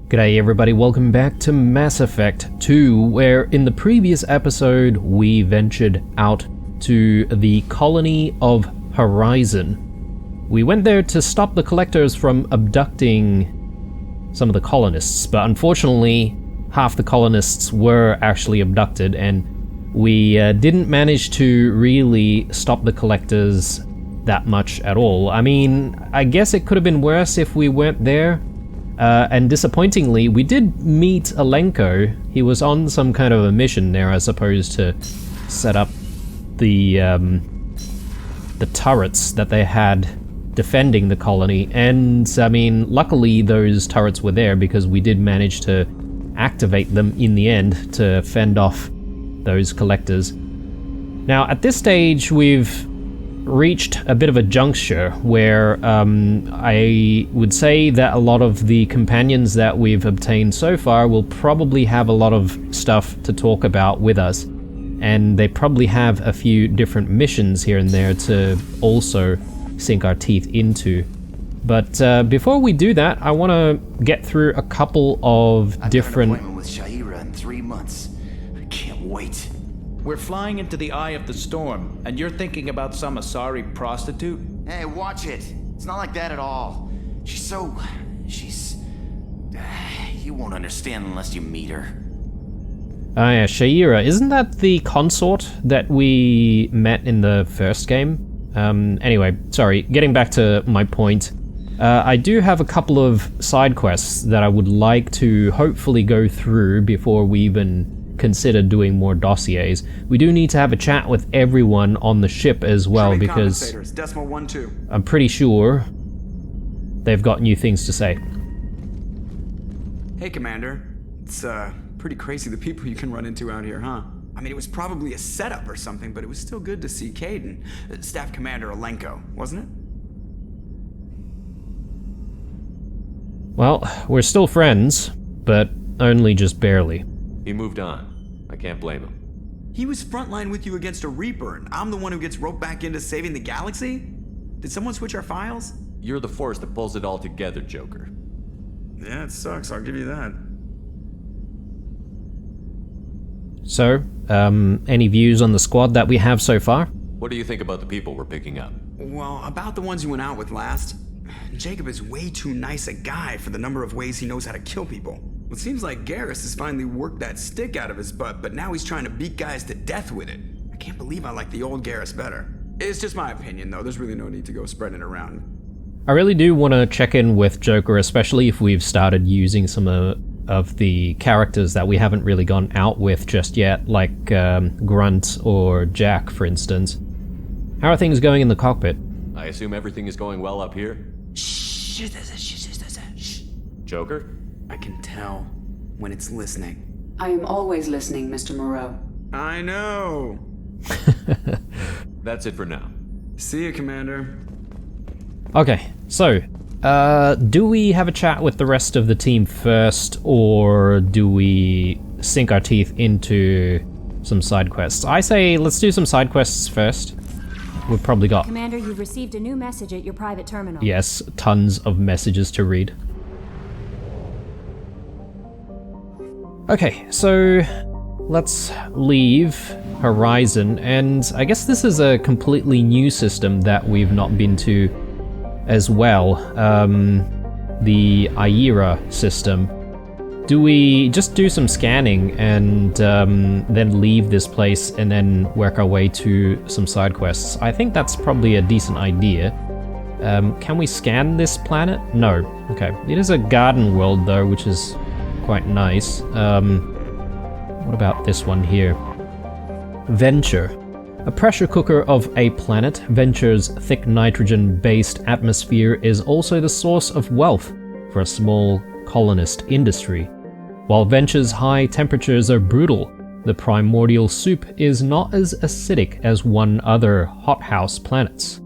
G'day everybody, welcome back to Mass Effect 2, where in the previous episode we ventured out to the colony of Horizon. We went there to stop the Collectors from abducting some of the colonists, but unfortunately half the colonists were actually abducted, and we didn't manage to really stop the Collectors that much at all. I mean, I guess it could have been worse if we weren't there. And disappointingly, we did meet Alenko. He was on some kind of a mission there, I suppose, to set up the turrets that they had defending the colony. And, I mean, luckily those turrets were there because we did manage to activate them in the end to fend off those Collectors. Now, at this stage, we've reached a bit of a juncture where I would say that a lot of the companions that we've obtained so far will probably have a lot of stuff to talk about with us, and they probably have a few different missions here and there to also sink our teeth into. But before we do that, I want to get through a couple of different... I've got an appointment with Sha'ira in 3 months. I can't wait. We're flying into the eye of the storm, and you're thinking about some Asari prostitute? Hey, watch it. It's not like that at all. She's... You won't understand unless you meet her. Oh yeah, Sha'ira. Isn't that the consort that we met in the first game? Anyway, sorry, getting back to my point. I do have a couple of side quests that I would like to hopefully go through before we even consider doing more dossiers. We do need to have a chat with everyone on the ship as well, because Decimal 1-2. I'm pretty sure they've got new things to say. Hey, Commander. It's pretty crazy the people you can run into out here, huh? I mean, it was probably a setup or something, but it was still good to see Kaidan, Staff Commander Alenko, wasn't it? Well, we're still friends, but only just barely. He moved on. I can't blame him. He was frontline with you against a Reaper, and I'm the one who gets roped back into saving the galaxy? Did someone switch our files? You're the force that pulls it all together, Joker. Yeah, it sucks, I'll give you that. So, any views on the squad that we have so far? What do you think about the people we're picking up? Well, about the ones you went out with last, Jacob is way too nice a guy for the number of ways he knows how to kill people. It seems like Garrus has finally worked that stick out of his butt, but now he's trying to beat guys to death with it. I can't believe I like the old Garrus better. It's just my opinion, though. There's really no need to go spreading it around. I really do want to check in with Joker, especially if we've started using some of the characters that we haven't really gone out with just yet, like Grunt or Jack, for instance. How are things going in the cockpit? I assume everything is going well up here? Shh. Joker? I can tell when it's listening. I am always listening, Mr. Moreau. I know. That's it for now. See you, Commander. Okay, so, do we have a chat with the rest of the team first, or do we sink our teeth into some side quests? I say let's do some side quests first. We've probably got... Commander, you've received a new message at your private terminal. Yes, tons of messages to read. Okay, so let's leave Horizon, and I guess this is a completely new system that we've not been to as well, the Aira system. Do we just do some scanning and then leave this place and then work our way to some side quests? I think that's probably a decent idea. Can we scan this planet? No. Okay. It is a garden world though, which is quite nice. What about this one here? Venture. A pressure cooker of a planet, Venture's thick nitrogen-based atmosphere is also the source of wealth for a small colonist industry. While Venture's high temperatures are brutal, the primordial soup is not as acidic as on other hothouse planets,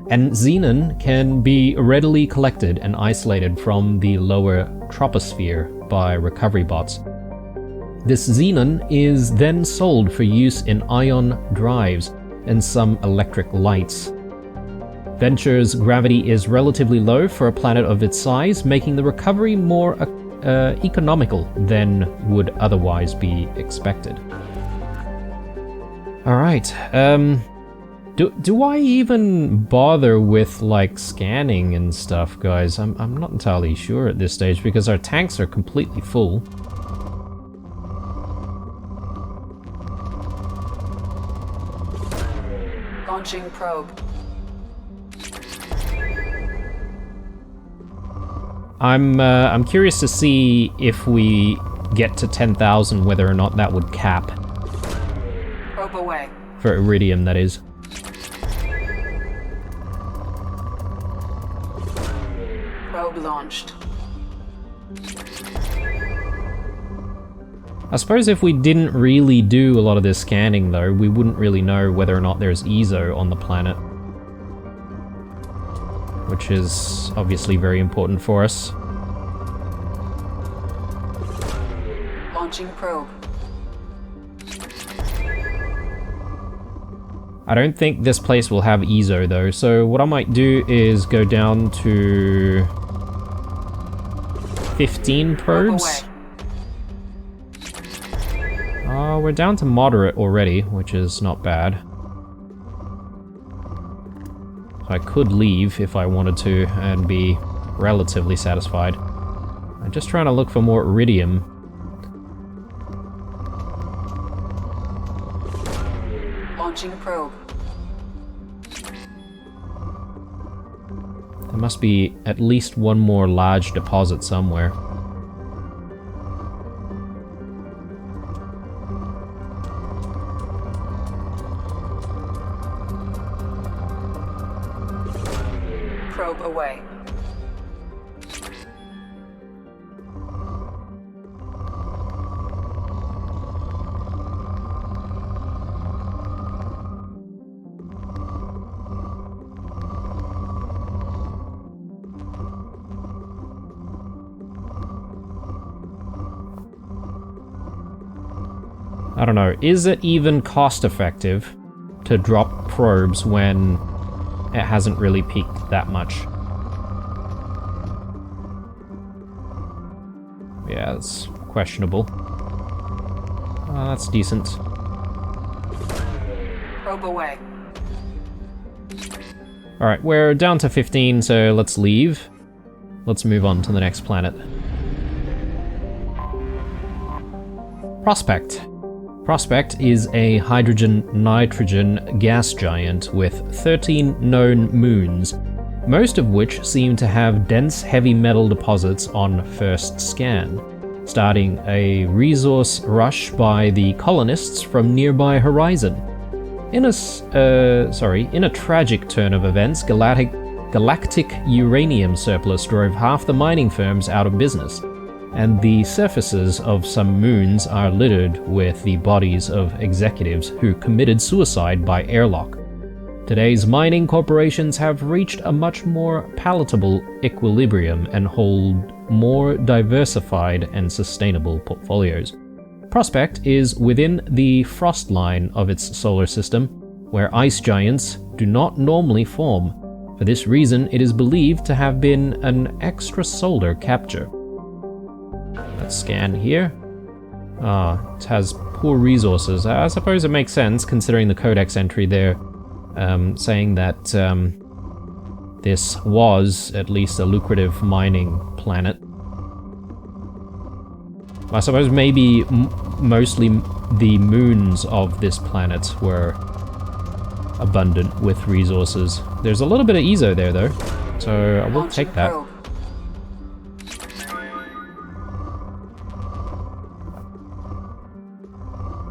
and xenon can be readily collected and isolated from the lower troposphere by recovery bots. This xenon is then sold for use in ion drives and some electric lights. Venture's gravity is relatively low for a planet of its size, making the recovery more economical than would otherwise be expected. Alright, do I even bother with, like, scanning and stuff, guys? I'm not entirely sure at this stage, because our tanks are completely full. Launching probe. I'm curious to see if we get to 10,000, whether or not that would cap. Probe away. For Iridium, that is. Probe launched. I suppose if we didn't really do a lot of this scanning, though, we wouldn't really know whether or not there's EZO on the planet. Which is obviously very important for us. Launching probe. I don't think this place will have EZO, though, so what I might do is go down to 15 probes. We're down to moderate already, which is not bad. So I could leave if I wanted to and be relatively satisfied. I'm just trying to look for more Iridium. Launching probe. There must be at least one more large deposit somewhere. Probe away. I don't know, is it even cost effective to drop probes when it hasn't really peaked that much? Yeah, it's questionable. That's decent. Probe away. Alright, we're down to 15, so let's leave. Let's move on to the next planet. Prospect. Prospect is a hydrogen-nitrogen gas giant with 13 known moons, most of which seem to have dense heavy metal deposits on first scan, starting a resource rush by the colonists from nearby Horizon. In a tragic turn of events, galactic uranium surplus drove half the mining firms out of business, and the surfaces of some moons are littered with the bodies of executives who committed suicide by airlock. Today's mining corporations have reached a much more palatable equilibrium and hold more diversified and sustainable portfolios. Prospect is within the frost line of its solar system, where ice giants do not normally form. For this reason, it is believed to have been an extrasolar capture. Let's scan here. It has poor resources. I suppose it makes sense considering the codex entry there, saying that this was at least a lucrative mining planet. I suppose maybe mostly the moons of this planet were abundant with resources. There's a little bit of EZO there though, so I will take that.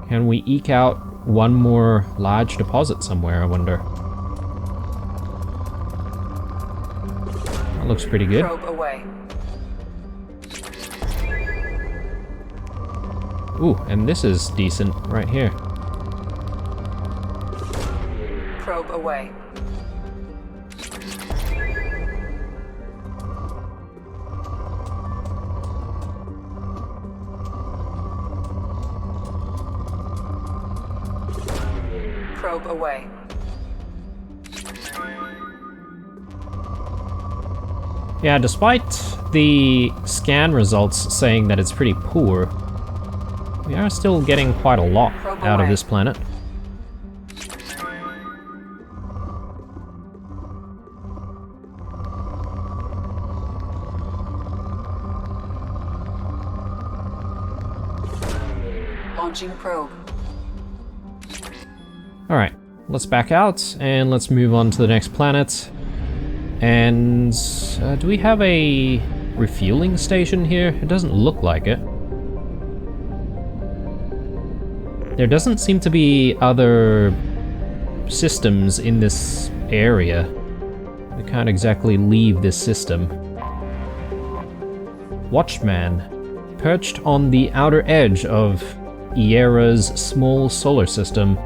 Can we eke out one more large deposit somewhere, I wonder? That looks pretty good. Probe away. Ooh, and this is decent right here. Probe away. Probe away. Yeah, despite the scan results saying that it's pretty poor, we are still getting quite a lot out of this planet. Launching probe. Alright, let's back out and let's move on to the next planet. And do we have a refueling station here? It doesn't look like it. There doesn't seem to be other systems in this area. We can't exactly leave this system. Watchman, perched on the outer edge of Iera's small solar system.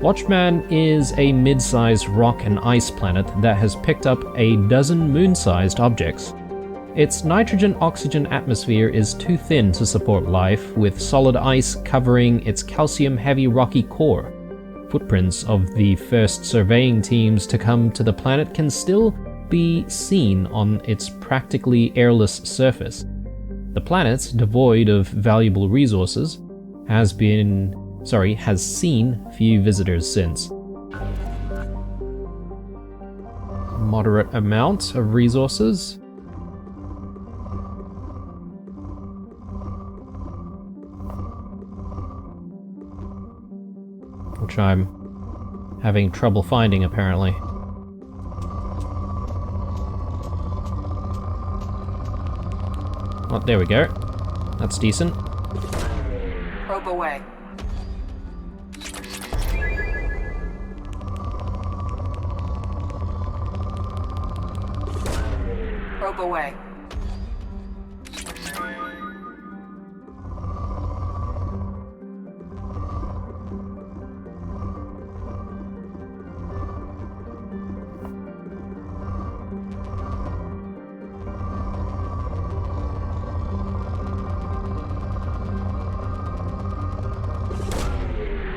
Watchman is a mid-sized rock and ice planet that has picked up a dozen moon-sized objects. Its nitrogen-oxygen atmosphere is too thin to support life, with solid ice covering its calcium-heavy rocky core. Footprints of the first surveying teams to come to the planet can still be seen on its practically airless surface. The planet, devoid of valuable resources, has seen few visitors since. Moderate amount of resources. Which I'm having trouble finding, apparently. Oh, there we go. That's decent. Probe away. Probe away.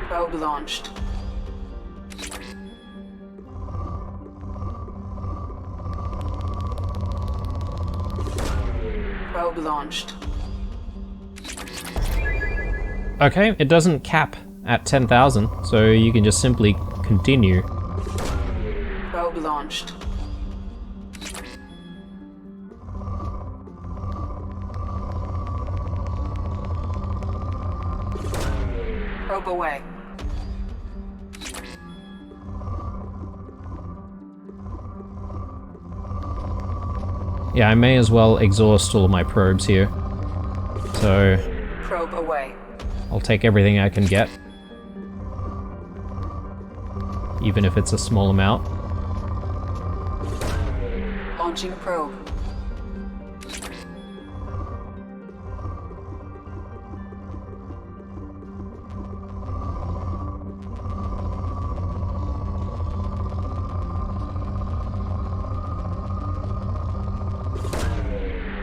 Probe launched. Probe launched. Okay, it doesn't cap at 10,000, so you can just simply continue. Probe launched. Probe away. Yeah, I may as well exhaust all my probes here. So Probe away. I'll take everything I can get. Even if it's a small amount. Launching probe.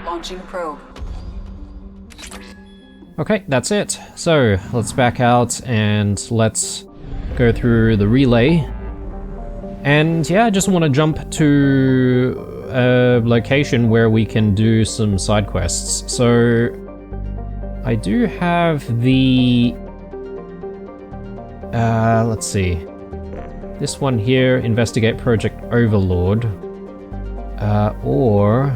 Launching probe. Okay, that's it. So let's back out and let's go through the relay. And yeah, I just want to jump to a location where we can do some side quests. So I do have the let's see, this one here, investigate Project Overlord, or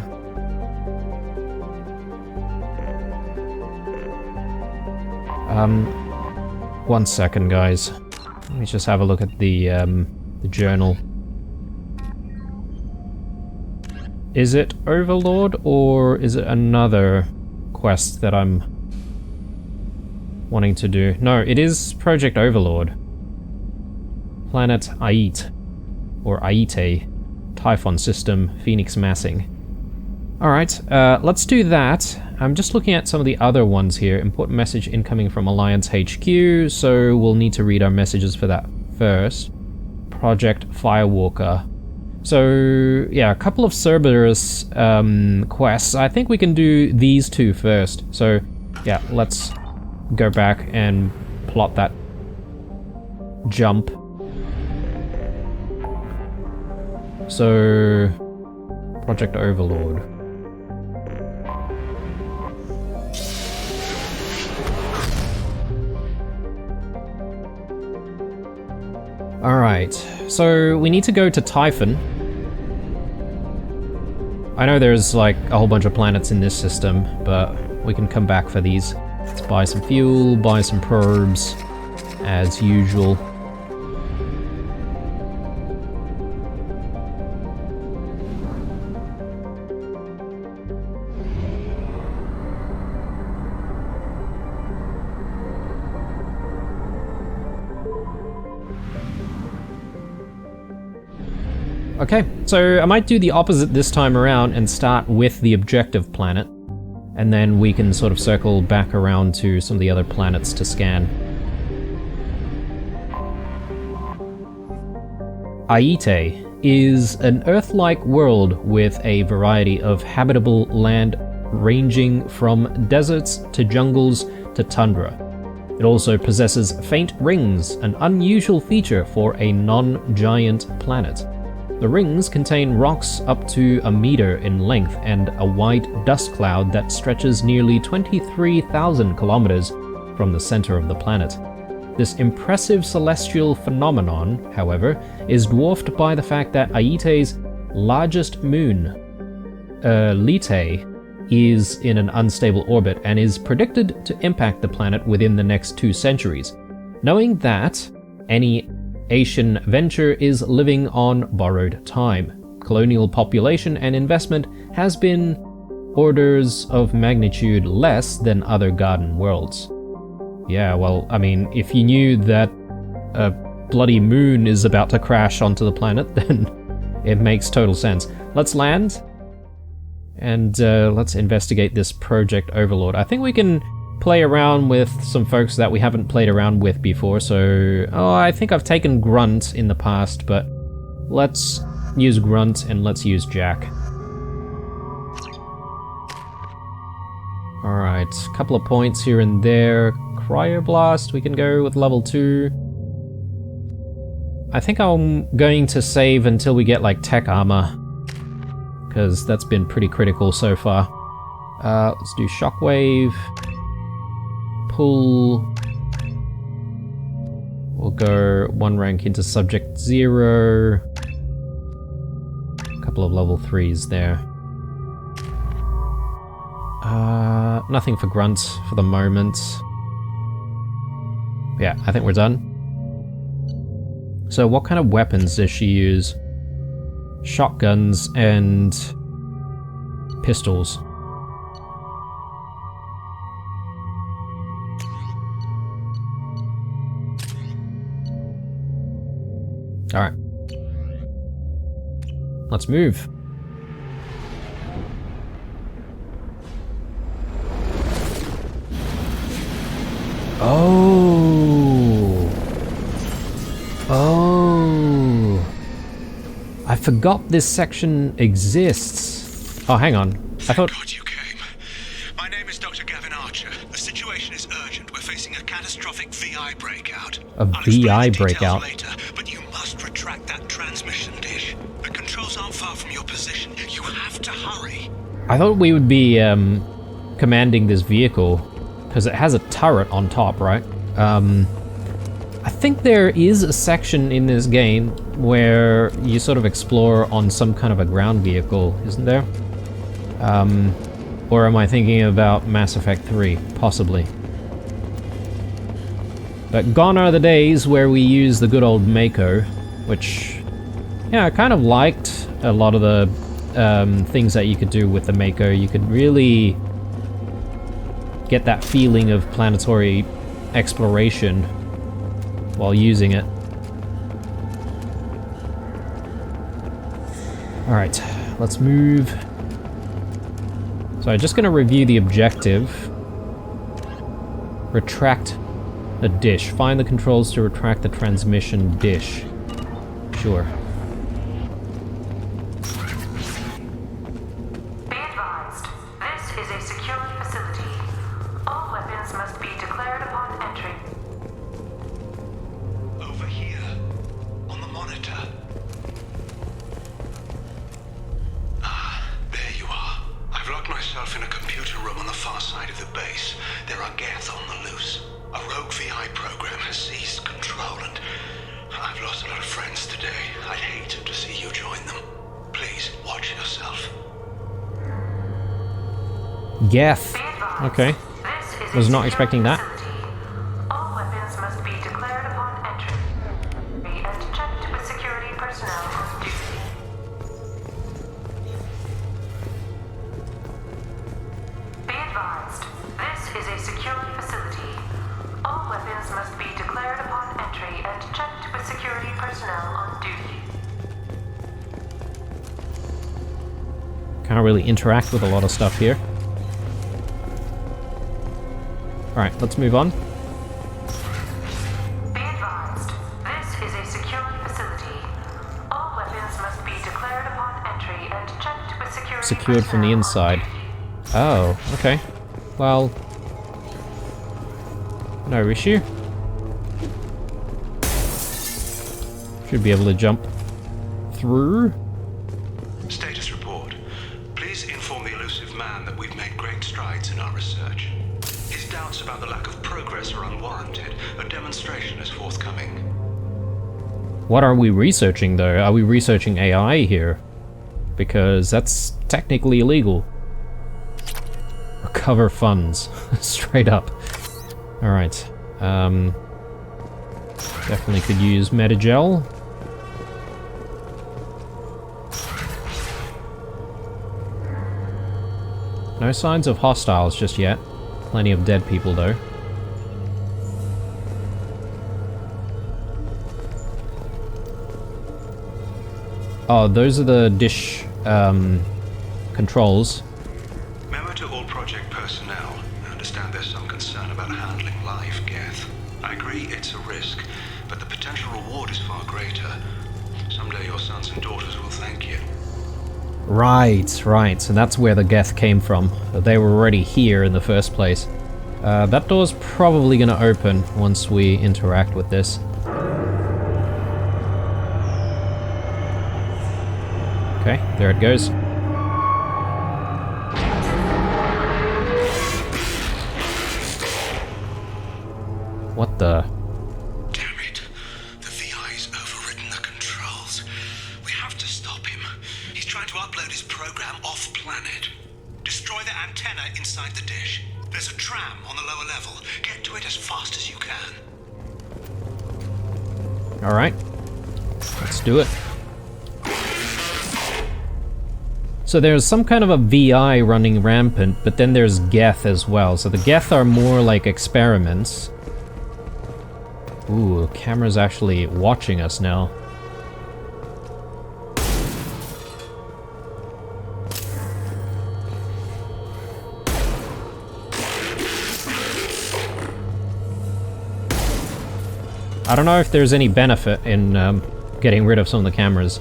one second, guys. Let me just have a look at the journal. Is it Overlord or is it another quest that I'm wanting to do? No, it is Project Overlord. Planet Ait, or Aite, Typhon System, Phoenix Massing. Alright, let's do that. I'm just looking at some of the other ones here. Important message incoming from Alliance HQ, so we'll need to read our messages for that first. Project Firewalker. So, yeah, a couple of Cerberus quests. I think we can do these two first. So, yeah, let's go back and plot that jump. So, Project Overlord. Alright, so we need to go to Typhon. I know there's like a whole bunch of planets in this system, but we can come back for these. Let's buy some fuel, buy some probes, as usual. Okay, so I might do the opposite this time around and start with the objective planet, and then we can sort of circle back around to some of the other planets to scan. Aite is an Earth-like world with a variety of habitable land ranging from deserts to jungles to tundra. It also possesses faint rings, an unusual feature for a non-giant planet. The rings contain rocks up to a meter in length and a white dust cloud that stretches nearly 23,000 kilometers from the center of the planet. This impressive celestial phenomenon, however, is dwarfed by the fact that Aite's largest moon, Lite, is in an unstable orbit and is predicted to impact the planet within the next 2 centuries. Knowing that, any Asian venture is living on borrowed time. Colonial population and investment has been orders of magnitude less than other garden worlds. Yeah, well, I mean, if you knew that a bloody moon is about to crash onto the planet, then it makes total sense. Let's land, and let's investigate this Project Overlord. I think we can play around with some folks that we haven't played around with before, so... Oh, I think I've taken Grunt in the past, but let's use Grunt and let's use Jack. Alright, a couple of points here and there. Cryoblast, we can go with level 2. I think I'm going to save until we get like tech armor, because that's been pretty critical so far. Let's do Shockwave. Pull. We'll go 1 rank into Subject 0. A couple of level 3s there. Nothing for Grunt for the moment. Yeah, I think we're done. So what kind of weapons does she use? Shotguns and pistols. Alright. Let's move. Oh. Oh. I forgot this section exists. Oh, hang on. I thought... God you came. My name is Dr. Gavin Archer. The situation is urgent. We're facing a catastrophic VI breakout. A VI breakout? Later, but you must retract that transmission dish. The controls aren't far from your position. You have to hurry. I thought we would be commanding this vehicle, because it has a turret on top, right? I think there is a section in this game where you sort of explore on some kind of a ground vehicle, isn't there? Or am I thinking about Mass Effect 3? Possibly. But gone are the days where we use the good old Mako, which, yeah, I kind of liked a lot of the things that you could do with the Mako. You could really get that feeling of planetary exploration while using it. Alright, let's move. So I'm just going to review the objective. Retract the dish. Find the controls to retract the transmission dish. Sure. Be advised, this is a secure facility. All weapons must be declared upon entry. Over here, on the monitor. Ah, yourself in a computer room on the far side of the base. There are Geth on the loose. A rogue VI program has seized control, and I've lost a lot of friends today. I'd hate to see you join them. Please, watch yourself. Geth. Okay. Was not expecting that. All weapons must be declared upon entry and checked with security personnel on duty. Be advised, this is a secure facility. All weapons must be declared upon entry and checked with security personnel on duty. Can't really interact with a lot of stuff here. Alright, let's move on. Be advised, this is a secure facility. All weapons must be declared upon entry and checked with security Secured from the inside. Oh, okay. Well, no issue. Should be able to jump through. Status report. Please inform the elusive man that we've made great strides in our research. His doubts about the lack of progress are unwarranted. A demonstration is forthcoming. What are we researching though? Are we researching AI here? Because that's technically illegal. Recover funds. Straight up. Alright. Definitely could use Metagel. No signs of hostiles just yet. Plenty of dead people though. Oh, those are the dish controls. Memo to all project personnel. I understand there's some concern about handling live Geth. I agree it's a risk, but the potential reward is far greater. Someday your sons and daughters will thank you. Right, right. So that's where the Geth came from. They were already here in the first place. That door's probably going to open once we interact with this. Okay, there it goes. What the? Damn it. The VI's overridden the controls. We have to stop him. He's trying to upload his program off-planet. Destroy the antenna inside the dish. There's a tram on the lower level. Get to it as fast as you can. Alright. Let's do it. So there's some kind of a VI running rampant, but then there's Geth as well. So the Geth are more like experiments. Ooh, camera's actually watching us now. I don't know if there's any benefit in getting rid of some of the cameras.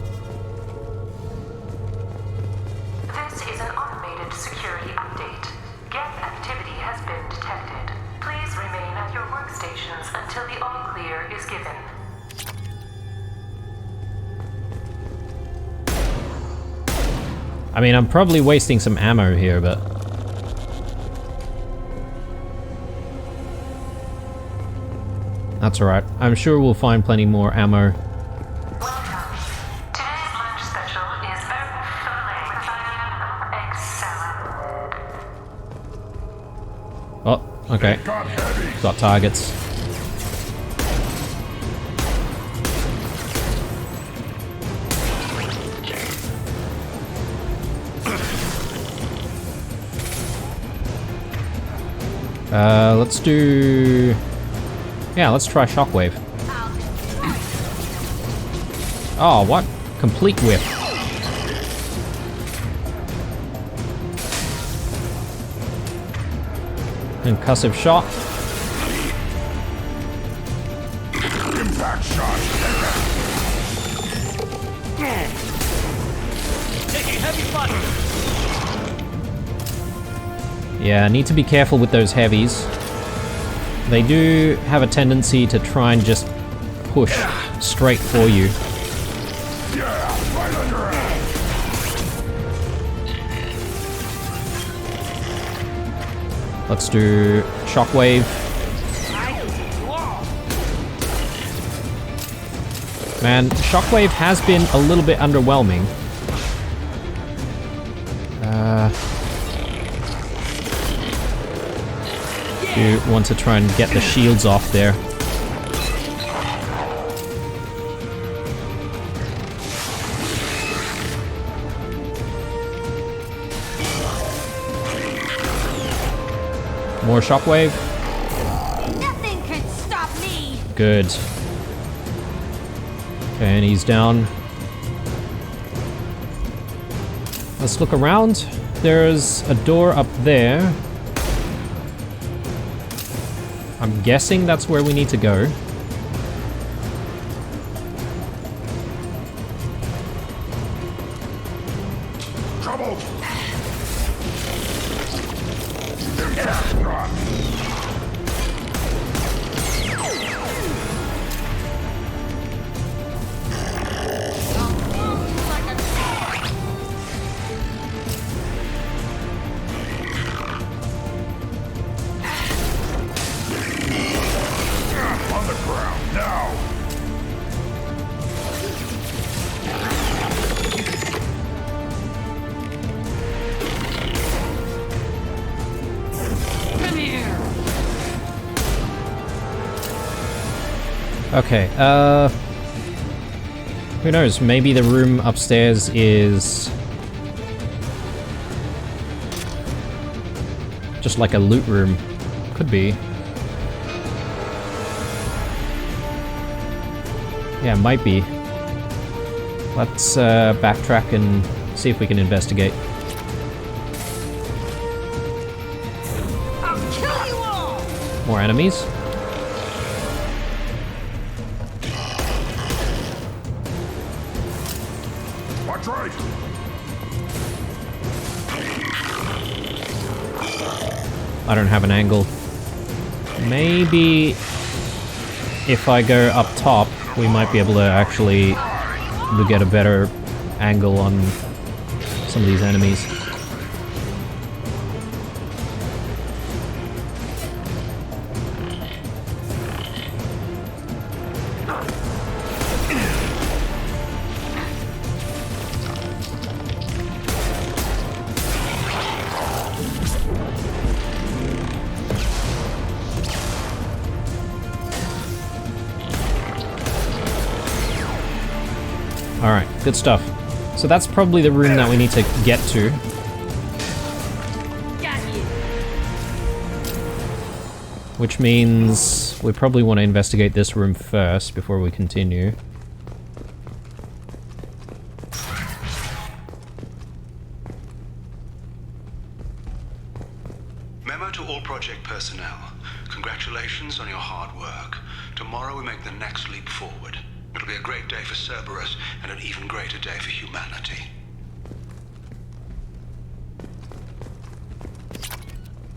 This is an automated security update. Geth activity has been detected. Please remain at your workstations until the all-clear is given. I mean, I'm probably wasting some ammo here, but... that's alright. I'm sure we'll find plenty more ammo. Welcome. Today's lunch special is filet with egg salad. Oh, okay. Got targets. Let's do... yeah, let's try Shockwave. Oh, what? Complete whiff. Concussive shot. Impact shot. Taking heavy fire. Yeah, need to be careful with those heavies. They do have a tendency to try and just push straight for you. Yeah, right under it. Let's do Shockwave. Man, Shockwave has been a little bit underwhelming. You want to try and get the shields off there. More Shockwave. Nothing can stop me. Good. Okay, and he's down. Let's look around. There's a door up there. I'm guessing that's where we need to go. Trouble! On the ground, now! Okay, who knows, maybe the room upstairs is just like a loot room. Could be. Yeah, might be. Let's backtrack and see if we can investigate. I'll kill you all. More enemies. Watch right! I don't have an angle. Maybe if I go up top, we might be able to actually get a better angle on some of these enemies. Alright, good stuff. So that's probably the room that we need to get to. Which means we probably want to investigate this room first before we continue. Memo to all project personnel. Congratulations on your hard work. Tomorrow we make the next leap forward. It'll be a great day for Cerberus and an even greater day for humanity.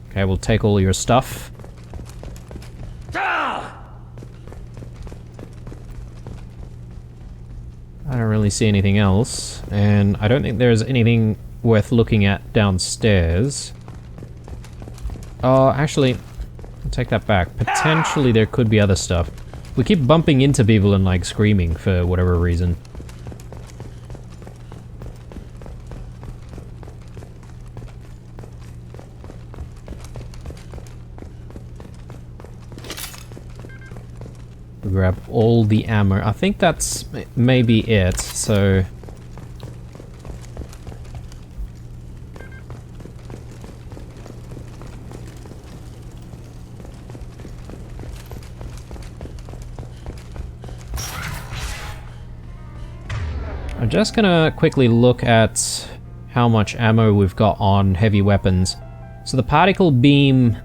Okay, we'll take all your stuff. I don't really see anything else, and I don't think there's anything worth looking at downstairs. Oh, actually, I'll take that back. Potentially there could be other stuff. We keep bumping into people and like screaming for whatever reason. We grab all the ammo. I think that's maybe it, so... I'm just gonna quickly look at how much ammo we've got on heavy weapons. So the particle beam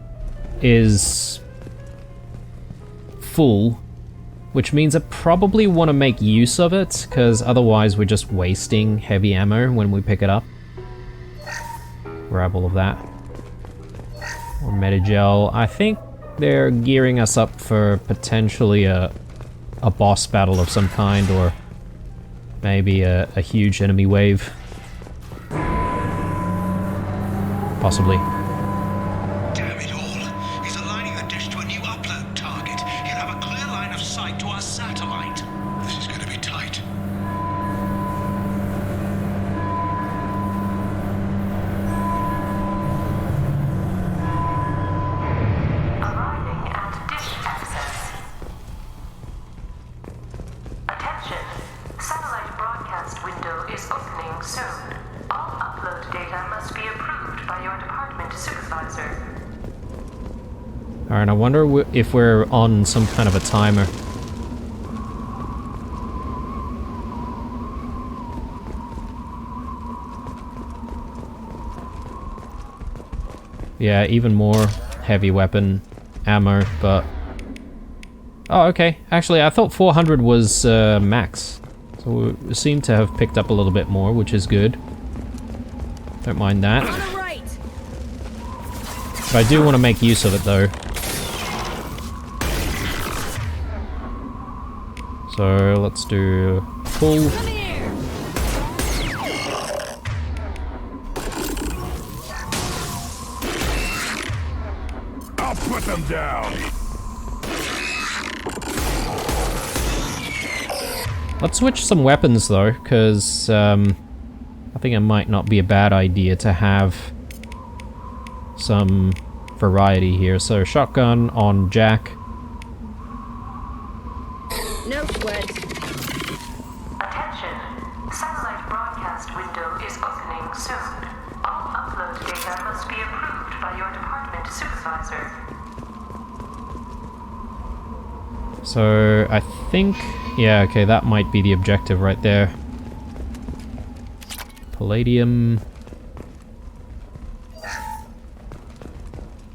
is full, which means I probably want to make use of it, because otherwise we're just wasting heavy ammo when we pick it up. Grab all of that. Or Medigel. I think they're gearing us up for potentially a boss battle of some kind, or maybe a huge enemy wave. Possibly. Damn it all. must be approved by your department supervisor. Alright, I wonder if we're on some kind of a timer. Yeah, even more heavy weapon ammo, but... Oh, okay. Actually, I thought 400 was max. So we seem to have picked up a little bit more, which is good. Don't mind that. But I do want to make use of it, though. So let's do full. I'll put them down. Let's switch some weapons though, because I think it might not be a bad idea to have some variety here. So shotgun on Jack. No sweat. Attention! Satellite broadcast window is opening soon. All upload data must be approved by your department supervisor. So I think, yeah, okay, that might be the objective right there. Palladium.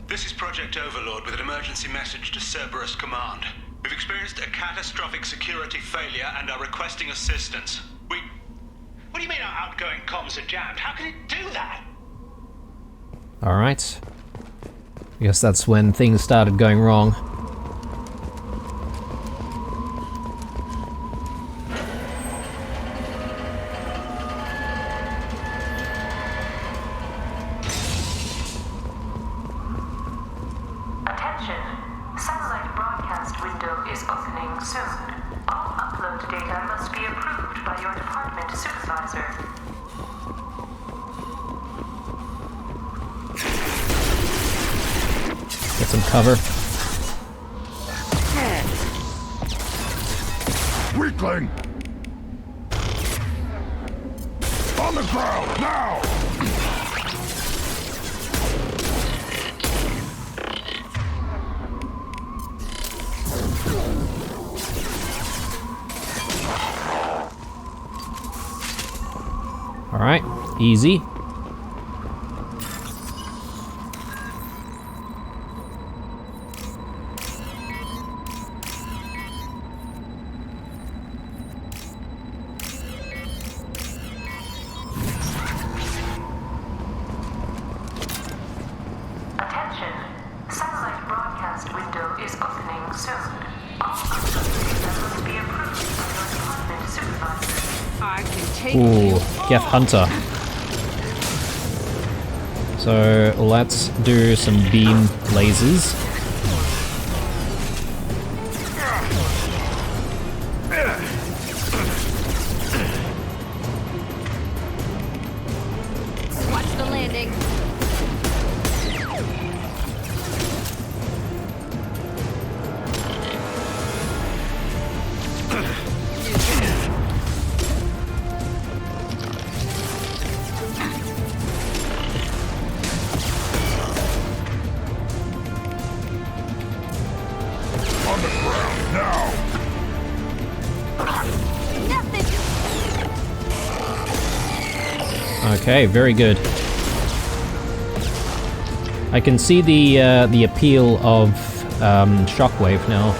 This is Project Overlord with an emergency message to Cerberus Command. We've experienced a catastrophic security failure and are requesting assistance. What do you mean our outgoing comms are jammed? How can it do that? Alright. I guess that's when things started going wrong. Attention! Satellite broadcast window is opening soon. All upload data must be approved by your department supervisor. Get some cover. Weakling! On the ground, now! Alright, easy. Attention! Satellite broadcast window is opening soon. All upload data must be approved by your department supervisor. I can take Ooh, Geth Hunter. So let's do some beam lasers. Watch the landing. On the ground, now! Nothing. Okay, very good. I can see the appeal of Shockwave now.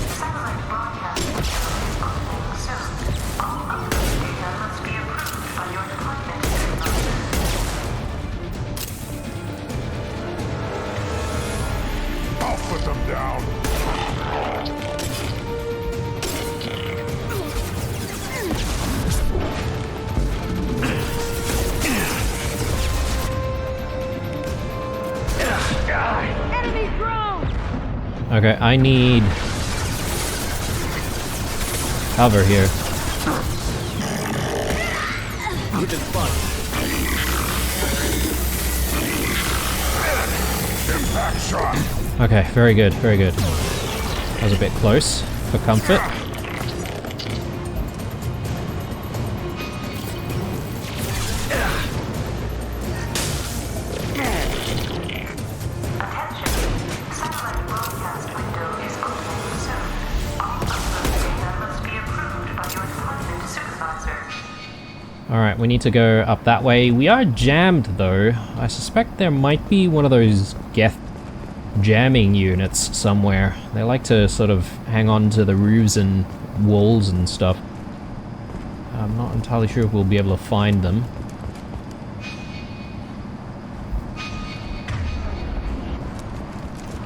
Satellite broadcast window is opening soon. All upload data must be approved by your department supervisor. I'll put them down. Enemy drone. Okay, I need cover here. Impact shot! Okay, very good, very good. That was a bit close for comfort. we need to go up that way. We are jammed though. I suspect there might be one of those Geth jamming units somewhere. They like to sort of hang on to the roofs and walls and stuff. I'm not entirely sure if we'll be able to find them.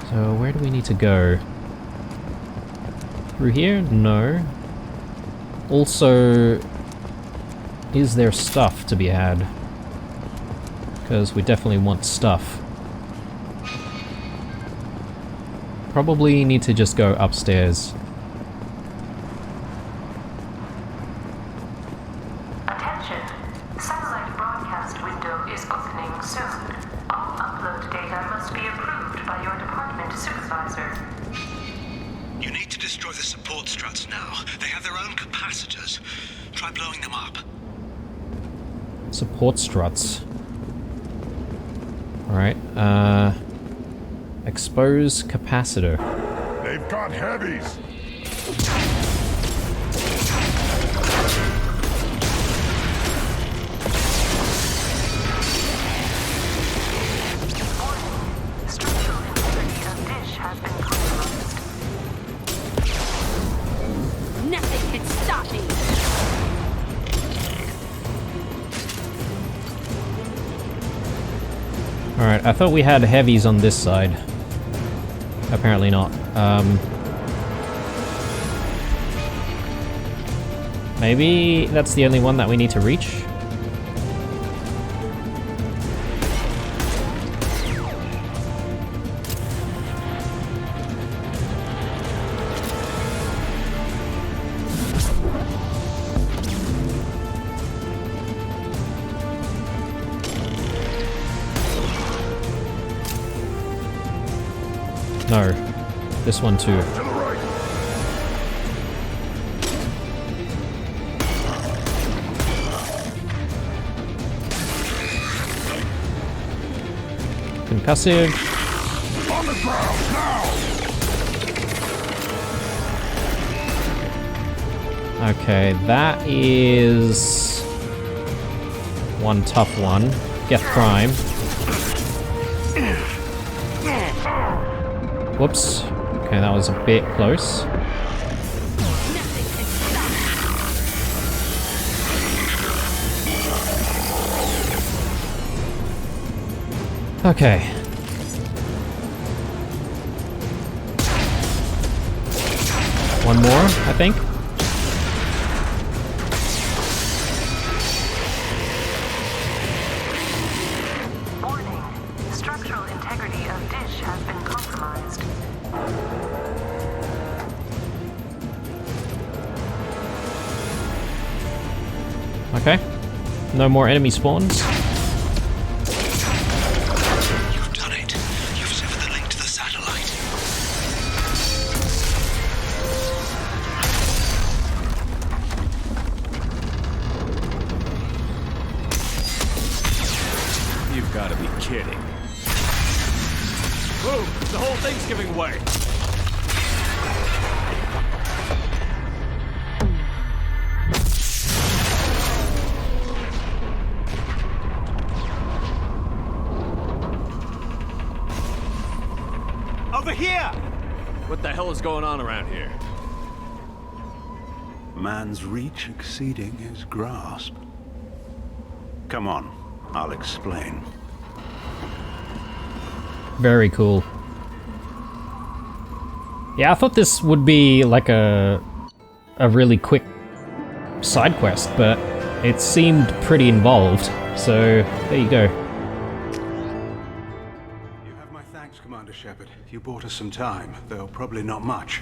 So where do we need to go? Through here? No. Also, is there stuff to be had? Because we definitely want stuff. Probably need to just go upstairs. Attention. Satellite broadcast window is opening soon. All upload data must be approved by your department supervisor. You need to destroy the support struts now. They have their own capacitors. Try blowing them up. Support struts. Alright, expose capacitor. They've got heavies. Structural integrity of dish has been compromised. Nothing can stop me. Alright, I thought we had heavies on this side. Apparently not. Maybe that's the only one that we need to reach? No. This one too. To the right. Concussive. On the ground now. Okay, that is one tough one. Geth Prime. Whoops. Okay, that was a bit close. Okay. One more, I think. Warning. Structural integrity of dish has been compromised. Okay. No more enemy spawns. You've done it. You've severed the link to the satellite. You've got to be kidding. Boom! The whole thing's giving way. Over here! What the hell is going on around here? Man's reach exceeding his grasp. Come on, I'll explain. Very cool. Yeah, I thought this would be like a really quick side quest, but it seemed pretty involved. So there you go. You have my thanks, Commander Shepard. You bought us some time, though probably not much.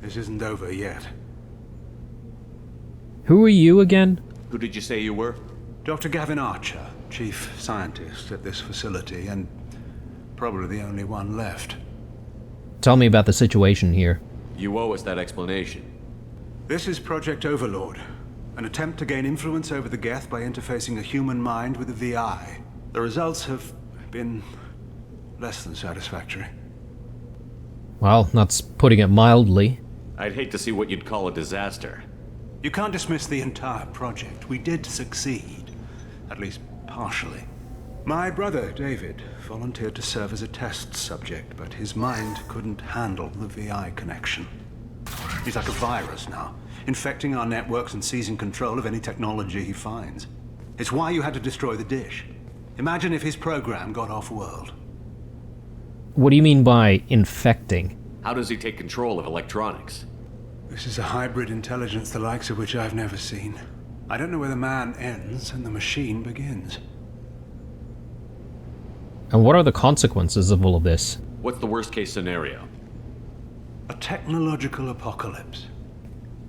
This isn't over yet. Who are you again? Who did you say you were? Dr. Gavin Archer, chief scientist at this facility, and probably the only one left. Tell me about the situation here. You owe us that explanation. This is Project Overlord, an attempt to gain influence over the Geth by interfacing a human mind with a VI. The results have been less than satisfactory. Well, that's putting it mildly. I'd hate to see what you'd call a disaster. You can't dismiss the entire project. We did succeed. At least partially. My brother, David, volunteered to serve as a test subject, but his mind couldn't handle the VI connection. He's like a virus now, infecting our networks and seizing control of any technology he finds. It's why you had to destroy the dish. Imagine if his program got off-world. What do you mean by infecting? How does he take control of electronics? This is a hybrid intelligence the likes of which I've never seen. I don't know where the man ends and the machine begins. And what are the consequences of all of this? What's the worst case scenario? A technological apocalypse.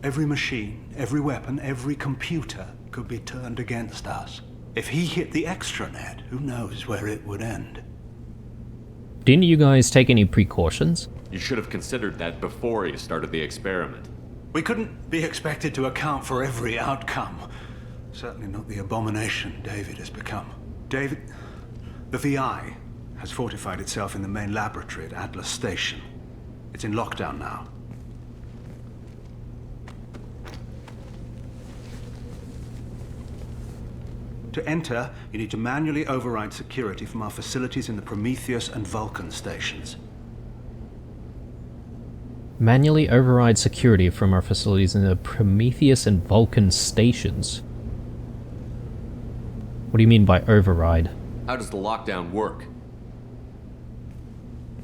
Every machine, every weapon, every computer could be turned against us. If he hit the extranet, who knows where it would end? Didn't you guys take any precautions? You should have considered that before you started the experiment. We couldn't be expected to account for every outcome. Certainly not the abomination David has become. David... The VI has fortified itself in the main laboratory at Atlas Station. It's in lockdown now. To enter, you need to manually override security from our facilities in the Prometheus and Vulcan stations. Manually override security from our facilities in the Prometheus and Vulcan stations. What do you mean by override? How does the lockdown work?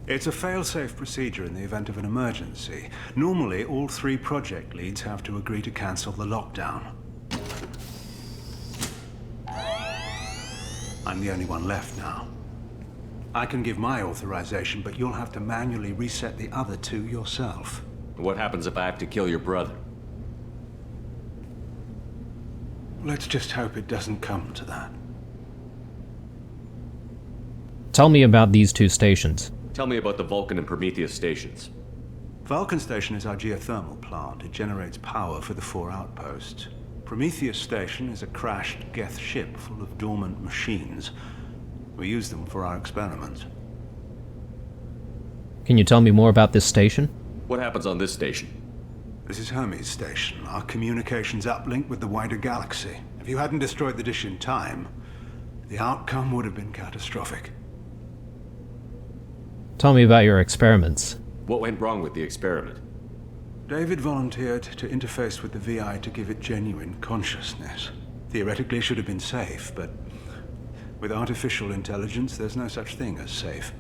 It's a fail-safe procedure in the event of an emergency. Normally, all 3 project leads have to agree to cancel the lockdown. I'm the only one left now. I can give my authorization, but you'll have to manually reset the other 2 yourself. What happens if I have to kill your brother? Let's just hope it doesn't come to that. Tell me about these 2 stations. Tell me about the Vulcan and Prometheus stations. Vulcan Station is our geothermal plant. It generates power for the 4 outposts. Prometheus Station is a crashed Geth ship full of dormant machines. We use them for our experiments. Can you tell me more about this station? What happens on this station? This is Hermes Station, our communications uplink with the wider galaxy. If you hadn't destroyed the dish in time, the outcome would have been catastrophic. Tell me about your experiments. What went wrong with the experiment? David volunteered to interface with the VI to give it genuine consciousness. Theoretically, it should have been safe, but with artificial intelligence, there's no such thing as safe.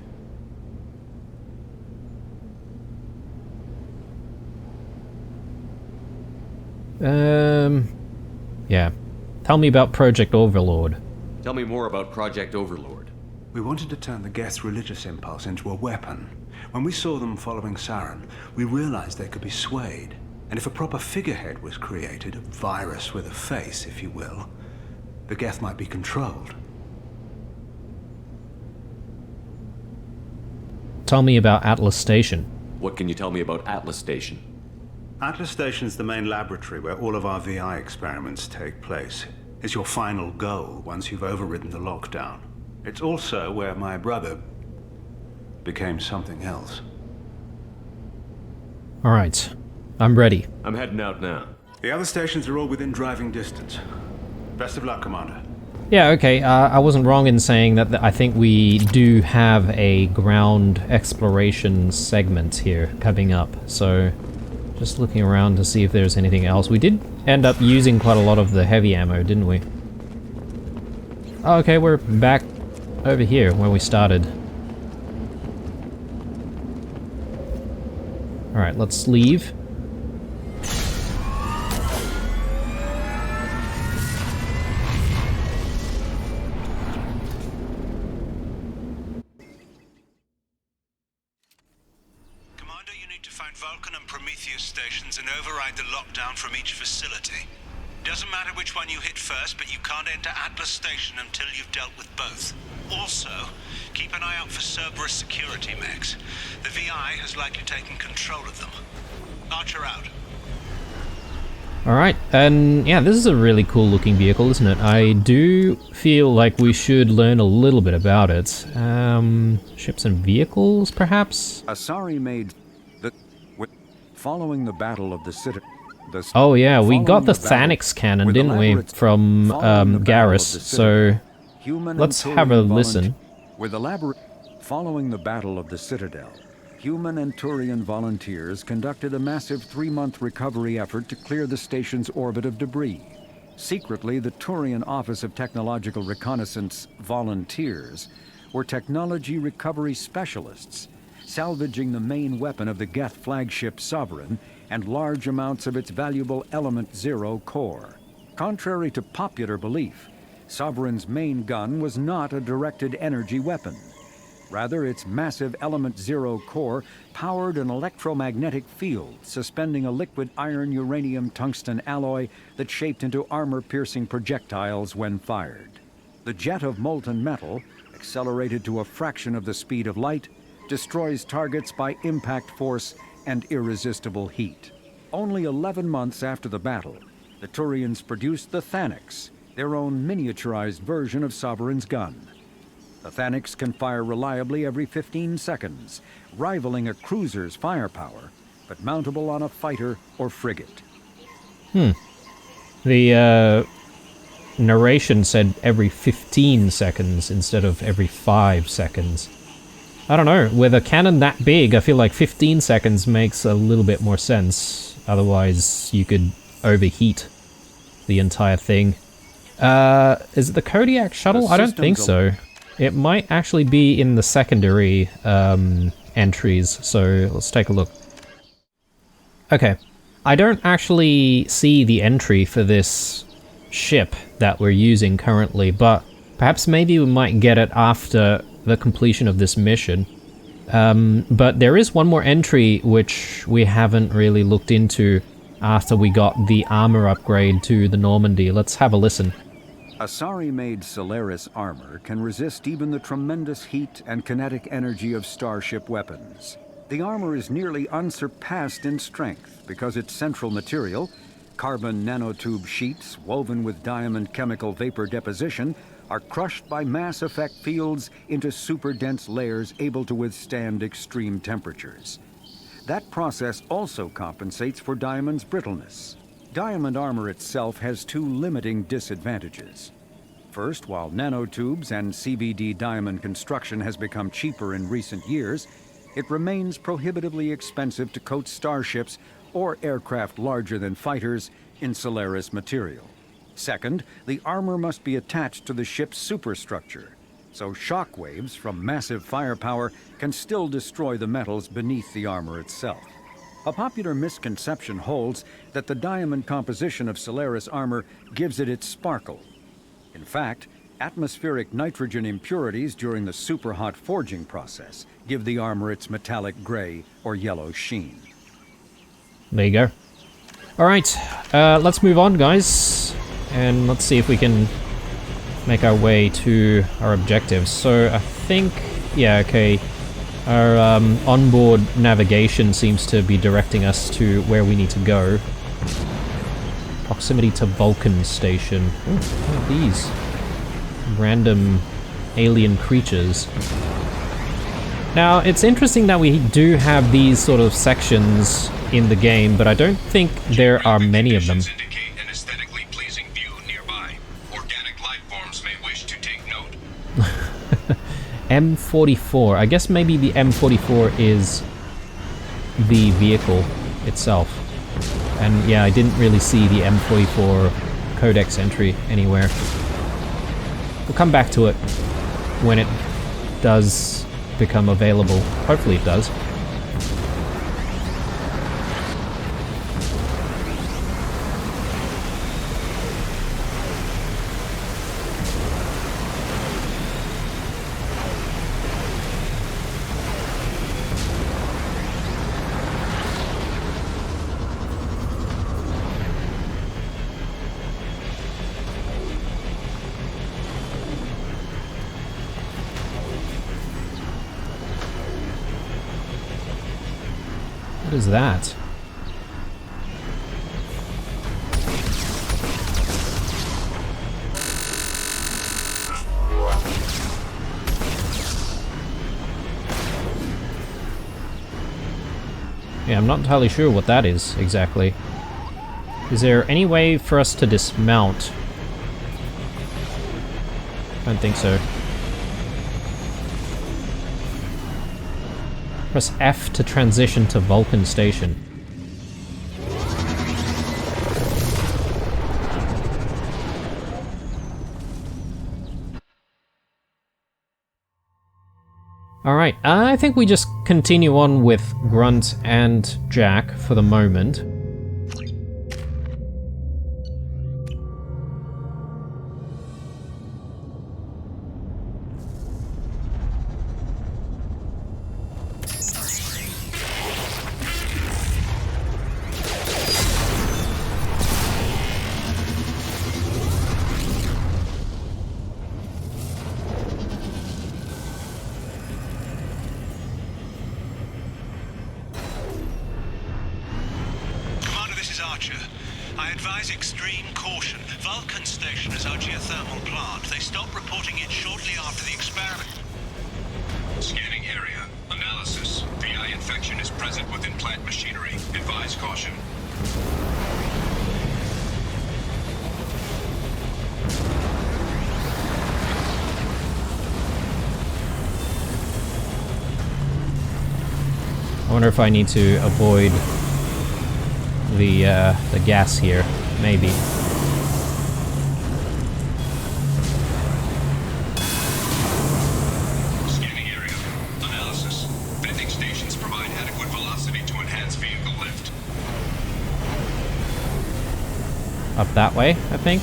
Yeah. Tell me about Project Overlord. Tell me more about Project Overlord. We wanted to turn the Geth's religious impulse into a weapon. When we saw them following Saren, we realized they could be swayed. And if a proper figurehead was created, a virus with a face, if you will, the Geth might be controlled. Tell me about Atlas Station. What can you tell me about Atlas Station? Atlas Station is the main laboratory where all of our VI experiments take place. It's your final goal once you've overridden the lockdown. It's also where my brother became something else. Alright. I'm ready. I'm heading out now. The other stations are all within driving distance. Best of luck, Commander. Yeah, okay. I wasn't wrong in saying that I think we do have a ground exploration segment here coming up. So, just looking around to see if there's anything else. We did end up using quite a lot of the heavy ammo, didn't we? Oh, okay, we're back over here where we started. Alright, let's leave. Commander, you need to find Vulcan and Prometheus stations and override the lockdown from each facility. Doesn't matter which one you hit first, but you can't enter Atlas Station until you've dealt with both. Also, keep an eye out for Cerberus security mechs. The VI has likely taken control of them. Archer out. Alright, and yeah, this is a really cool looking vehicle, isn't it? I do feel like we should learn a little bit about it. Ships and vehicles, perhaps? Asari made the... Following the Battle of the Citadel, Oh yeah, we got the Thanix cannon, didn't we, from Garrus, so let's have a listen. Following the Battle of the Citadel, human and Turian volunteers conducted a massive 3-month recovery effort to clear the station's orbit of debris. Secretly, the Turian Office of Technological Reconnaissance volunteers were technology recovery specialists, salvaging the main weapon of the Geth flagship Sovereign and large amounts of its valuable Element Zero core. Contrary to popular belief, Sovereign's main gun was not a directed energy weapon. Rather, its massive Element Zero core powered an electromagnetic field suspending a liquid iron-uranium-tungsten alloy that shaped into armor-piercing projectiles when fired. The jet of molten metal, accelerated to a fraction of the speed of light, destroys targets by impact force and irresistible heat. Only 11 months after the battle, the Turians produced the Thanix, their own miniaturized version of Sovereign's gun. The Thanix can fire reliably every 15 seconds, rivaling a cruiser's firepower, but mountable on a fighter or frigate. The narration said every 15 seconds instead of every 5 seconds. I don't know, with a cannon that big, I feel like 15 seconds makes a little bit more sense. Otherwise, you could overheat the entire thing. Is it the Kodiak shuttle? I don't think so. It might actually be in the secondary entries, so let's take a look. Okay, I don't actually see the entry for this ship that we're using currently, but perhaps maybe we might get it after the completion of this mission. But there is one more entry which we haven't really looked into after we got the armor upgrade to the Normandy. Let's have a listen. Asari-made Solaris armor can resist even the tremendous heat and kinetic energy of starship weapons. The armor is nearly unsurpassed in strength because its central material, carbon nanotube sheets woven with diamond chemical vapor deposition, are crushed by mass effect fields into super dense layers able to withstand extreme temperatures. That process also compensates for diamond's brittleness. Diamond armor itself has two limiting disadvantages. First, while nanotubes and CVD diamond construction has become cheaper in recent years, it remains prohibitively expensive to coat starships or aircraft larger than fighters in Solaris material. Second, the armor must be attached to the ship's superstructure, so shockwaves from massive firepower can still destroy the metals beneath the armor itself. A popular misconception holds that the diamond composition of Solaris armor gives it its sparkle. In fact, atmospheric nitrogen impurities during the superhot forging process give the armor its metallic gray or yellow sheen. There you go. Alright, let's move on, guys. And let's see if we can make our way to our objectives. So I think, yeah, okay. Our onboard navigation seems to be directing us to where we need to go. Proximity to Vulcan Station. Ooh, what are these? Random alien creatures. Now, it's interesting that we do have these sort of sections in the game, but I don't think there are many of them. M44. I guess maybe the M44 is the vehicle itself. And yeah, I didn't really see the M44 codex entry anywhere. We'll come back to it when it does become available. Hopefully it does. What is that? Yeah, I'm not entirely sure what that is exactly. Is there any way for us to dismount? I don't think so. Press F to transition to Vulcan Station. Alright, I think we just continue on with Grunt and Jack for the moment. I advise extreme caution. Vulcan Station is our geothermal plant. They stopped reporting it shortly after the experiment. Scanning area. Analysis. VI infection is present within plant machinery. Advise caution. I wonder if I need to avoid the gas here, maybe. Scanning area. Analysis. Venting stations provide adequate velocity to enhance vehicle lift. Up that way, I think.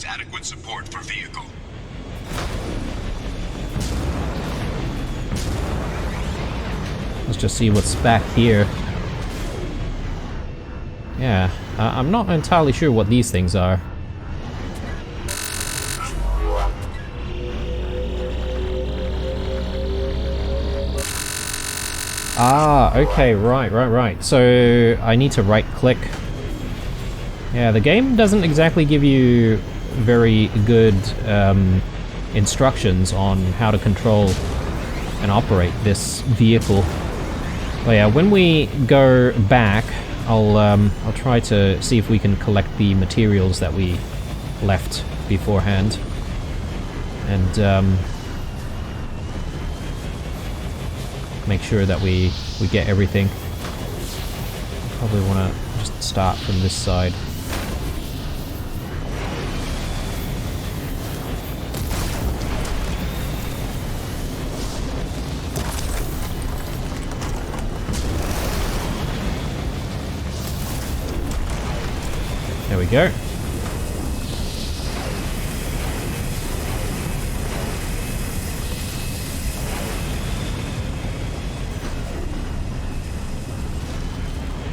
Adequate support for vehicle. Let's just see what's back here. Yeah, I'm not entirely sure what these things are. Ah, okay, right. So I need to right-click. Yeah, the game doesn't exactly give you very good instructions on how to control and operate this vehicle. But yeah, when we go back, I'll try to see if we can collect the materials that we left beforehand, and make sure that we get everything. Probably want to just start from this side. There we go.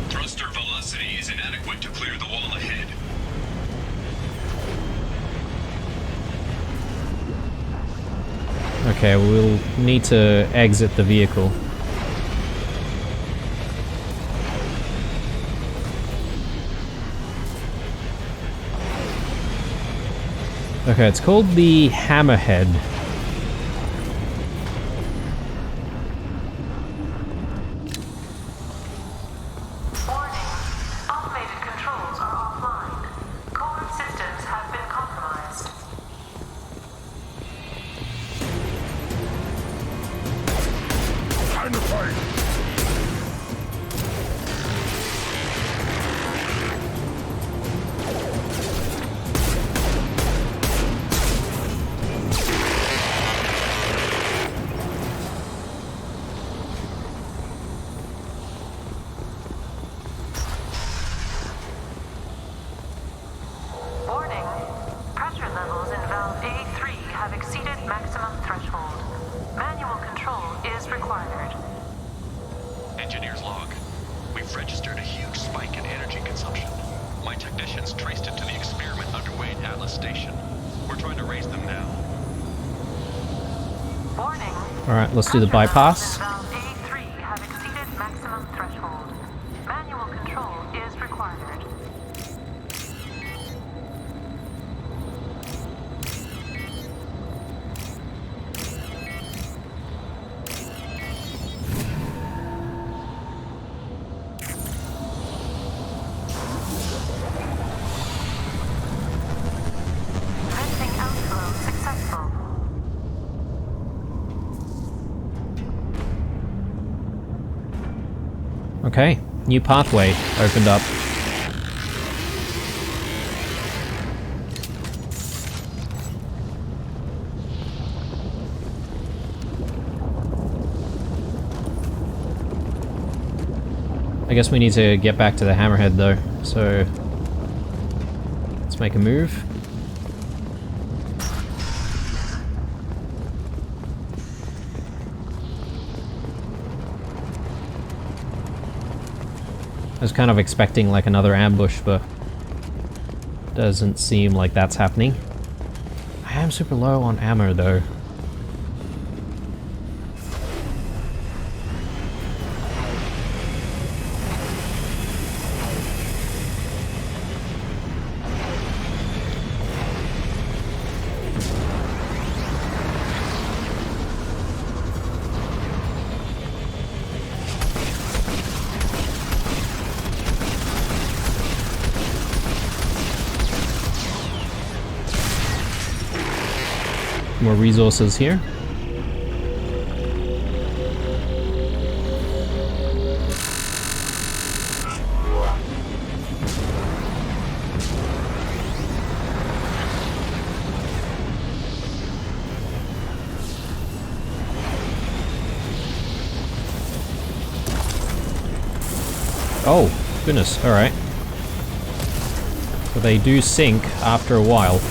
Thruster velocity is inadequate to clear the wall ahead. Okay, we'll need to exit the vehicle. Okay, it's called the Hammerhead. Warning. Automated controls are offline. Core systems have been compromised. Time to fight! Warning. Pressure levels in valve A3 have exceeded maximum threshold. Manual control is required. Engineer's log. We've registered a huge spike in energy consumption. My technicians traced it to the experiment underway at Atlas Atlas station. We're trying to raise them now. Warning. Alright, let's do the bypass. Valve A3 have exceeded maximum threshold. Manual control is required. Venting outflow successful. Okay, new pathway opened up. I guess we need to get back to the Hammerhead though, so let's make a move. I was kind of expecting like another ambush, but doesn't seem like that's happening. I am super low on ammo though. More resources here. Oh, goodness, alright. So they do sink after a while.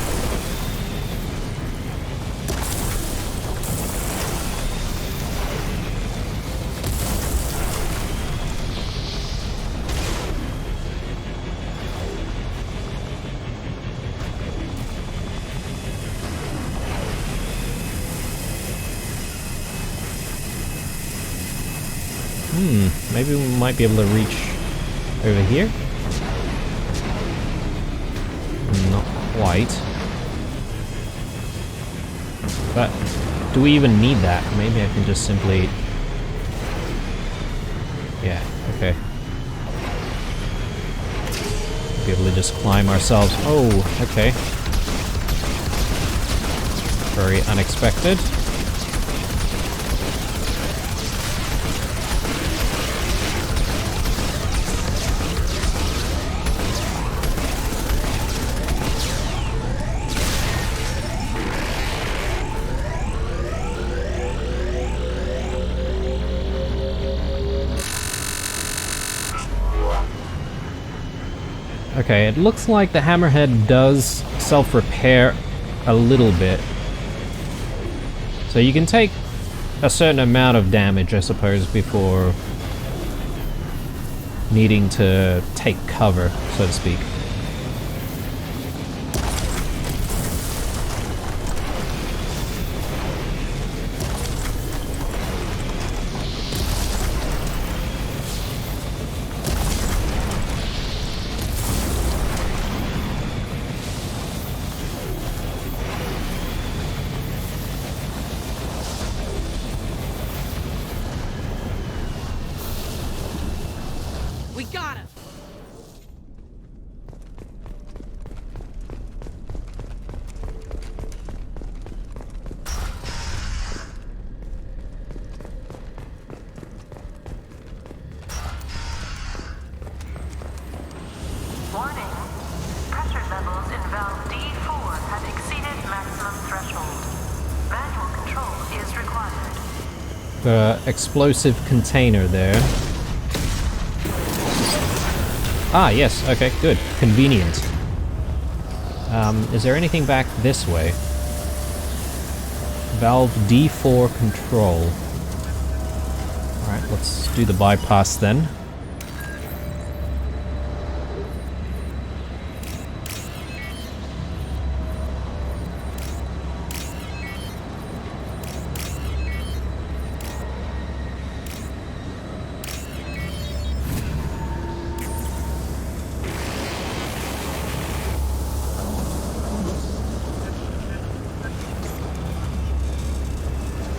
Maybe we might be able to reach over here? Not quite. But do we even need that? Maybe I can just simply... Yeah, okay. Be able to just climb ourselves. Oh, okay. Very unexpected. Okay, it looks like the Hammerhead does self-repair a little bit. So you can take a certain amount of damage, I suppose, before needing to take cover, so to speak. We got him! Warning. Pressure levels in valve D4 have exceeded maximum threshold. Manual control is required. The explosive container there. Ah, yes, okay, good. Convenient. Is there anything back this way? Valve D4 control. Alright, let's do the bypass then.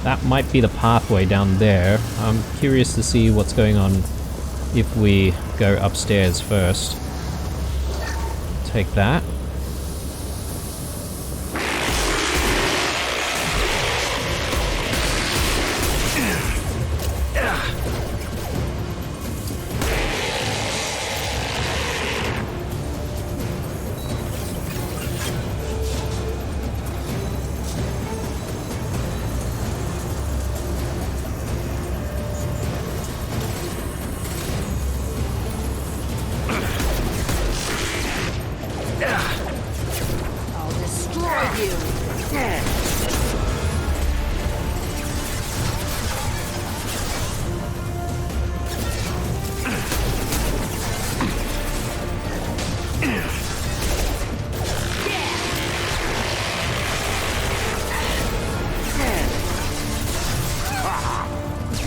That might be the pathway down there. I'm curious to see what's going on if we go upstairs first. Take that.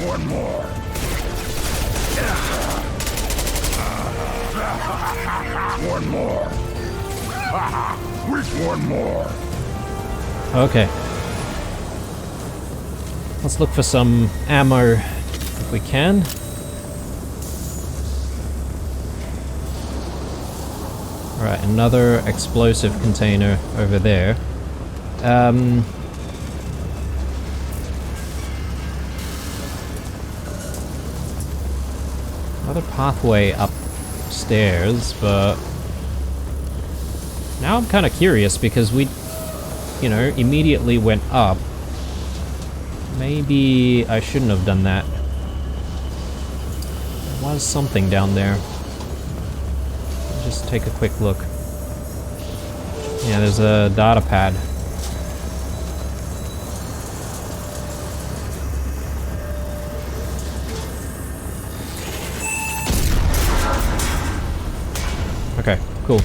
One more. One more. With one more. Okay. Let's look for some ammo if we can. Alright, another explosive container over there. Another pathway upstairs, but now I'm kind of curious because we, you know, immediately went up. Maybe I shouldn't have done that. There was something down there. Just take a quick look. Yeah, there's a data pad. Okay, cool.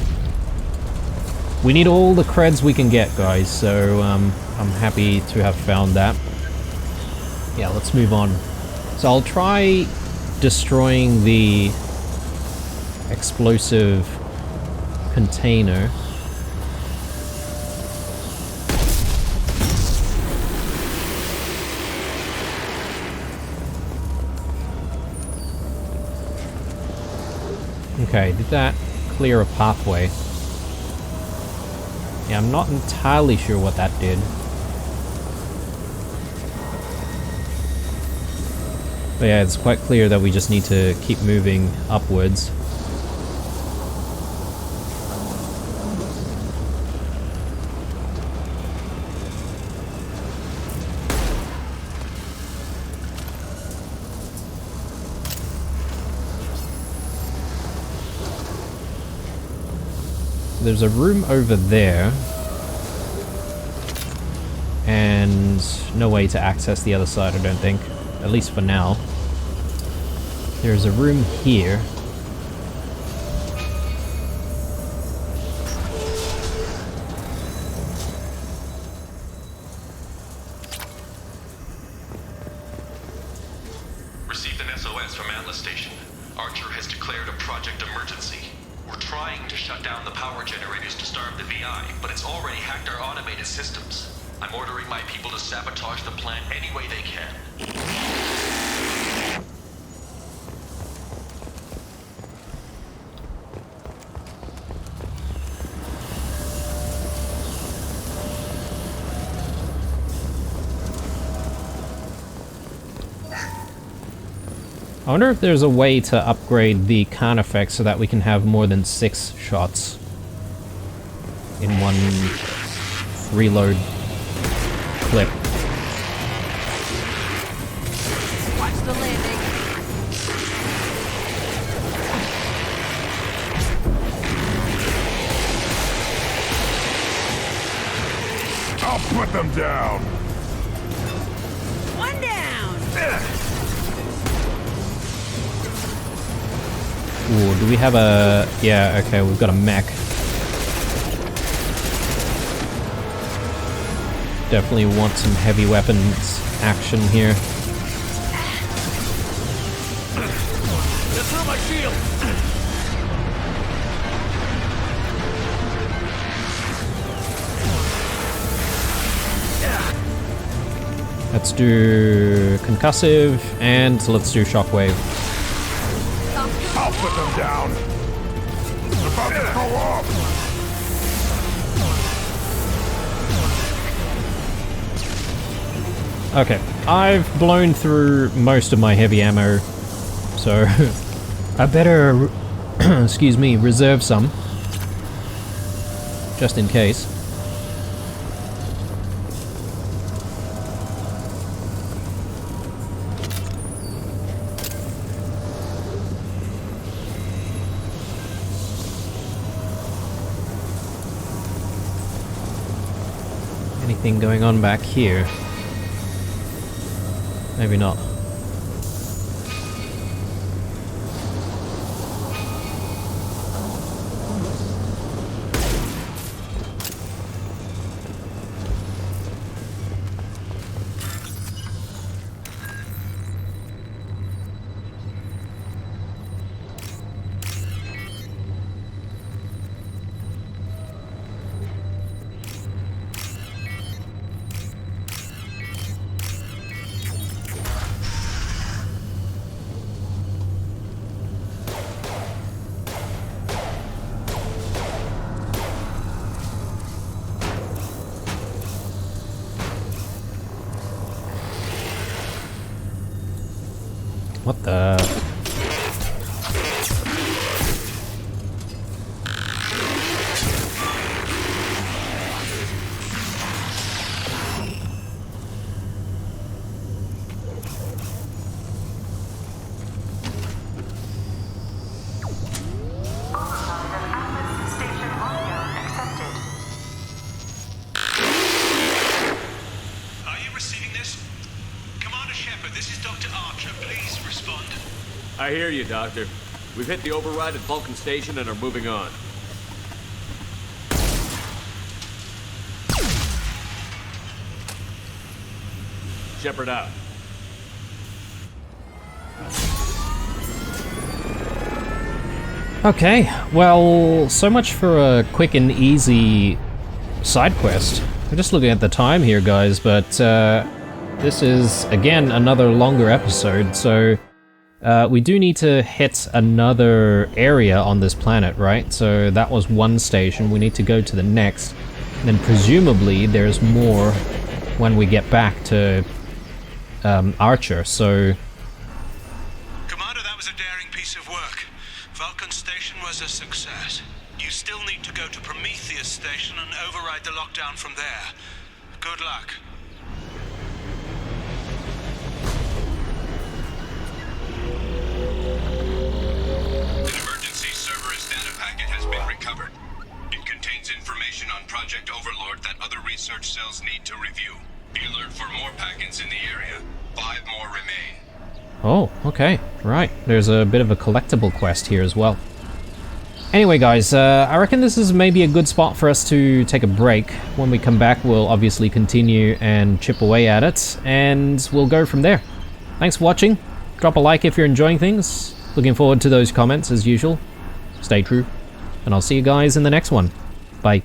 We need all the creds we can get, guys, so I'm happy to have found that. Yeah, let's move on. So I'll try destroying the explosive container. Okay, did that clear a pathway? Yeah, I'm not entirely sure what that did. But yeah, it's quite clear that we just need to keep moving upwards. There's a room over there. And no way to access the other side, I don't think. At least for now. There's a room here. Received an SOS from Atlas Station. Archer has declared a project emergency. We're trying to shut down the power generators to starve the VI, but it's already hacked our automated systems. I'm ordering my people to sabotage the plant any way they can. I wonder if there's a way to upgrade the Carnifex so that we can have more than 6 shots in one reload clip. Watch the landing. I'll put them down. One down. Ooh, do we have a... Yeah, okay, we've got a mech. Definitely want some heavy weapons action here. That's through my shield. Let's do concussive, and let's do shockwave. I'll put them down. They're about to go off. Okay, I've blown through most of my heavy ammo, so I better, excuse me, reserve some, just in case. Anything going on back here? Maybe not. What the? Are you receiving this? Commander Shepard, this is Dr. Archer. Please respond. I hear you, Doctor. We've hit the override at Vulcan Station and are moving on. Shepard out. Okay, well, so much for a quick and easy side quest. I'm just looking at the time here, guys, but this is, again, another longer episode, so we do need to hit another area on this planet, right? So that was one station, we need to go to the next, and then presumably there's more when we get back to Archer, so... Commander, that was a daring piece of work. Vulcan Station was a success. You still need to go to Prometheus Station and override the lockdown from there. Good luck. An emergency Cerberus data packet has been recovered. It contains information on Project Overlord that other research cells need to review. Be alert for more packets in the area. 5 more remain. Oh, okay, right. There's a bit of a collectible quest here as well. Anyway, guys, I reckon this is maybe a good spot for us to take a break. When we come back, we'll obviously continue and chip away at it, and we'll go from there. Thanks for watching. Drop a like if you're enjoying things. Looking forward to those comments as usual. Stay true, and I'll see you guys in the next one. Bye.